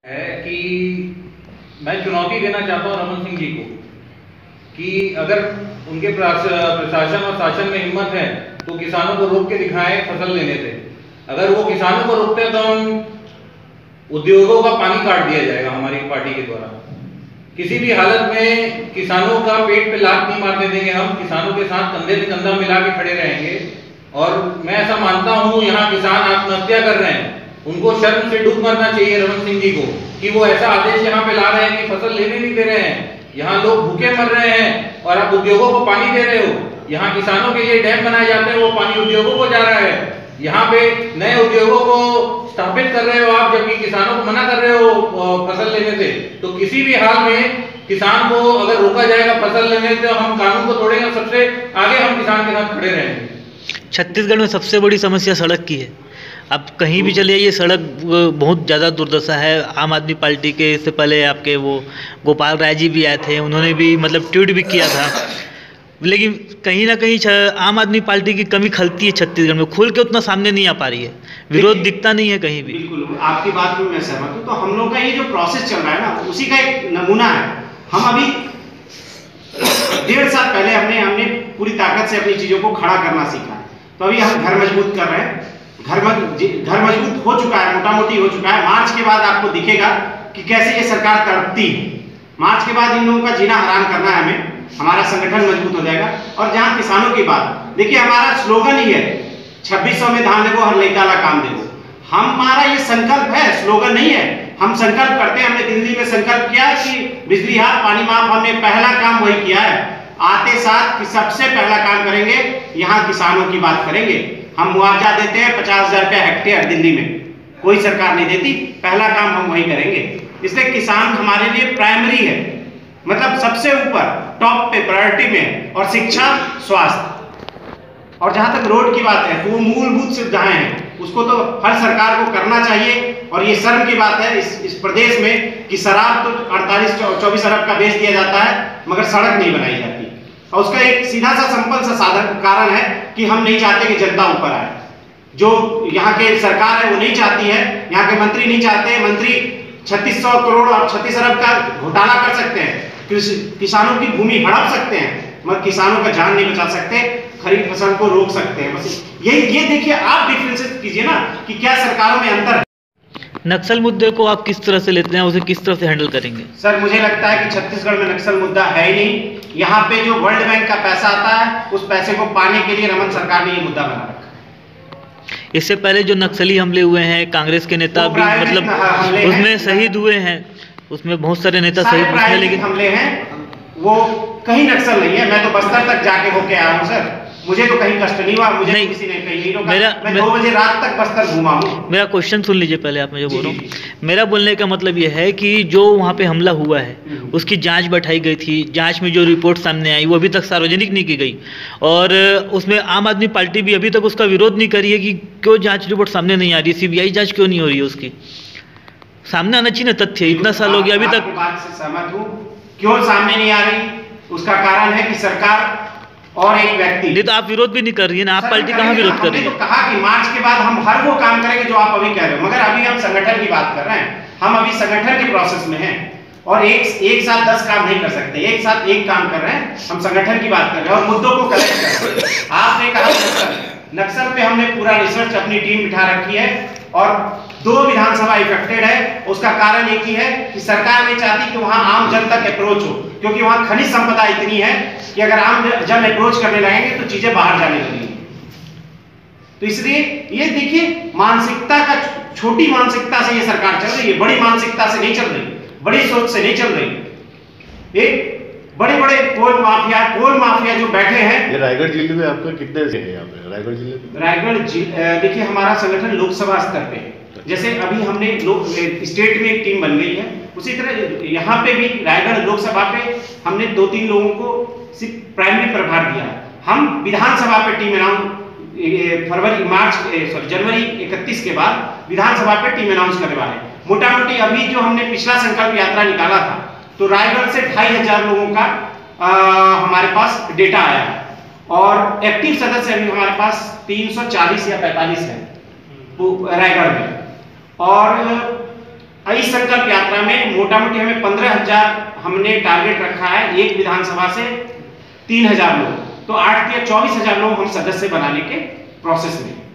है कि मैं चुनौती देना चाहता हूं रमन सिंह जी को कि अगर उनके प्रशासन और शासन में हिम्मत है तो किसानों को रोक के दिखाएं फसल लेने से। अगर वो किसानों को रोकते हैं तो हम उद्योगों का पानी काट दिया जाएगा हमारी पार्टी के द्वारा। किसी भी हालत में किसानों का पेट पे लात नहीं मारने देंगे। हम किसानों के साथ कंधे से कंधा मिला के खड़े रहेंगे। और मैं ऐसा मानता हूं यहाँ किसान आत्महत्या कर रहे हैं, उनको शर्म से डूब मरना चाहिए रमन सिंह जी को कि वो ऐसा आदेश यहाँ पे ला रहे हैं कि फसल लेने नहीं दे रहे हैं। यहाँ लोग भूखे मर रहे हैं और आप उद्योगों को पानी दे रहे हो। यहाँ किसानों के लिए डैम बनाए जाते हैं, वो पानी उद्योगों को जा रहा है। यहाँ पे नए उद्योगों को स्थापित कर रहे हो आप, जबकि किसानों को मना कर रहे हो फसल लेने से। तो किसी भी हाल में किसान को अगर रोका जाएगा फसल लेने से, हम कानून को तोड़ेंगे। सबसे आगे हम किसान के साथ खड़े रहेंगे। छत्तीसगढ़ में सबसे बड़ी समस्या सड़क की है। अब कहीं भी चले जाइए सड़क बहुत ज़्यादा दुर्दशा है। आम आदमी पार्टी के इससे पहले आपके वो गोपाल राय जी भी आए थे, उन्होंने भी मतलब ट्वीट भी किया था। लेकिन कहीं ना कहीं आम आदमी पार्टी की कमी खलती है छत्तीसगढ़ में, खुल के उतना सामने नहीं आ पा रही है, विरोध दिखता नहीं है कहीं भी। बिल्कुल आपकी बात में मैं सहमत हूँ। तो हम लोग का ये जो प्रोसेस चल रहा है ना, उसी का एक नमूना है। हम अभी 1.5 साल पहले हमने पूरी ताकत से अपनी चीजों को खड़ा करना सीखा है। तो अभी हम घर मजबूत कर रहे हैं। घर मजबूत हो चुका है, मोटा मोटी हो चुका है। मार्च के बाद आपको दिखेगा कि कैसे ये सरकार तड़पती है। मार्च के बाद इन लोगों का जीना हराम करना है हमें। हमारा संगठन मजबूत हो जाएगा। और जहां किसानों की बात, देखिए हमारा स्लोगन ही है 2600 में धान देवो हर लइका ला काम देवो। हमारा ये संकल्प है, स्लोगन नहीं है। हम संकल्प करते हैं। हमने दिल्ली में संकल्प किया कि बिजली हाथ पानी माफ, हमने पहला काम वही किया है। आते साथ कि सबसे पहला काम करेंगे यहाँ किसानों की बात करेंगे। हम मुआवजा देते हैं 50,000 रुपया हेक्टेयर दिल्ली में, कोई सरकार नहीं देती। पहला काम हम वही करेंगे। इसलिए किसान हमारे लिए प्राइमरी है, मतलब सबसे ऊपर टॉप पे प्रायोरिटी में। और शिक्षा, स्वास्थ्य और जहां तक रोड की बात है, वो मूलभूत सुविधाएं हैं, उसको तो हर सरकार को करना चाहिए। और ये शर्म की बात है इस प्रदेश में कि शराब तो 48-24 अरब का बेच दिया जाता है, मगर सड़क नहीं बनाई जाती। और उसका एक सीधा सा सिंपल सा साधारण कारण है कि हम नहीं चाहते कि जनता ऊपर आए। जो यहाँ के सरकार है वो नहीं चाहती है, यहाँ के मंत्री नहीं चाहते। मंत्री 3600 करोड़ और 36 अरब का घोटाला कर सकते हैं, किसानों की भूमि हड़प सकते हैं, मगर किसानों का जान नहीं बचा सकते, खरीफ फसल को रोक सकते हैं। बस ये देखिए, आप डिफरेंशिएट कीजिए ना कि क्या सरकारों में अंतर है। नक्सल मुद्दे को आप किस तरह से लेते हैं, उसे किस तरह से हैंडल करेंगे? सर मुझे लगता है कि छत्तीसगढ़ में नक्सल मुद्दा है ही नहीं। यहाँ पे जो वर्ल्ड बैंक का पैसा आता है, उस पैसे को पाने के लिए रमन सरकार ने ये मुद्दा बना रखा है। इससे पहले जो नक्सली हमले हुए हैं, कांग्रेस के नेता भी मतलब उसमें शहीद हुए हैं, उसमें बहुत सारे नेता शहीद हुए हैं। लेकिन हमले हैं वो कहीं नक्सल नहीं है। मैं तो बस्तर तक जाके होके आया हूँ सर, मुझे तो कहीं कष्ट नहीं हुआ। मुझे किसी ने कहीं नहीं रोका। मैं 2 बजे रात तक बस्तर घूमा हूँ। मेरा क्वेश्चन सुन लीजिए पहले, आप मुझे बोल रहा हूँ। मेरा बोलने का मतलब यह है कि जो वहाँ पे हमला हुआ है उसकी जांच बैठाई गई थी। जांच में जो रिपोर्ट सामने आई वो अभी तक सार्वजनिक नहीं की गई। और उसमें आम आदमी पार्टी भी अभी तक उसका विरोध नहीं करी है कि क्यों जांच रिपोर्ट सामने नहीं आ रही, सीबीआई जांच क्यों नहीं हो रही है। उसकी सामने आना चाहिए ना तथ्य। इतना साल हो गया अभी तक। बात से सहमत हूँ। क्यों सामने नहीं आ रही, उसका कारण है कि सरकार और एक व्यक्ति। नहीं तो आप विरोध भी नहीं कर रही है ना, आप पार्टी कहाँ विरोध कर रही है? तो कहा कि मार्च के बाद हम हर वो काम करेंगे जो आप अभी कह रहे हो, मगर अभी हम संगठन की बात कर रहे हैं। हम अभी संगठन के प्रोसेस में हैं और एक साथ 10 काम नहीं कर सकते। एक साथ एक काम कर रहे हैं, हम संगठन की बात कर रहे हैं और मुद्दों को कलेक्ट कर रहे हैं। आपने कहा नक्सल पे हमने पूरा रिसर्च अपनी टीम बिठा रखी है और 2 विधानसभा इफेक्टेड है। उसका कारण एक ही है कि सरकार नहीं चाहती कि वहां आम जन तक अप्रोच हो, क्योंकि वहां खनिज संपदा इतनी है कि अगर आम जन अप्रोच करने लगेंगे तो चीजें बाहर जाने लगेंगी। तो इसलिए ये देखिए, मानसिकता का छोटी मानसिकता से ये सरकार चल रही है, बड़ी मानसिकता से नहीं चल रही, बड़ी सोच से नहीं चल रही। एक बड़े बड़े कोल माफिया जो बैठे हैं। ये रायगढ़ जिले में आपका कितने से है? यहाँ पे रायगढ़ जिले में, रायगढ़ देखिए हमारा संगठन लोकसभा स्तर पे है। जैसे अभी हमने स्टेट में एक टीम बन गई है, उसी तरह यहाँ पे भी रायगढ़ लोकसभा पे हमने 2-3 लोगों को सिर्फ प्राइमरी प्रभार दिया है। हम विधानसभा पे टीम अनाउंस जनवरी 31 के बाद विधानसभा पे टीम अनाउंस करने वाले। मोटा मोटी अभी जो हमने पिछला संकल्प यात्रा निकाला था, तो रायगढ़ से 2500 लोगों का हमारे पास डेटा आया है और एक्टिव सदस्य अभी हमारे पास 340 या 45 है रायगढ़ में। और इस संकल्प यात्रा में मोटा मोटी हमें 15,000 हमने टारगेट रखा है, एक विधानसभा से 3,000 लोग, तो 8 या 24,000 लोग हम सदस्य बनाने के प्रोसेस में।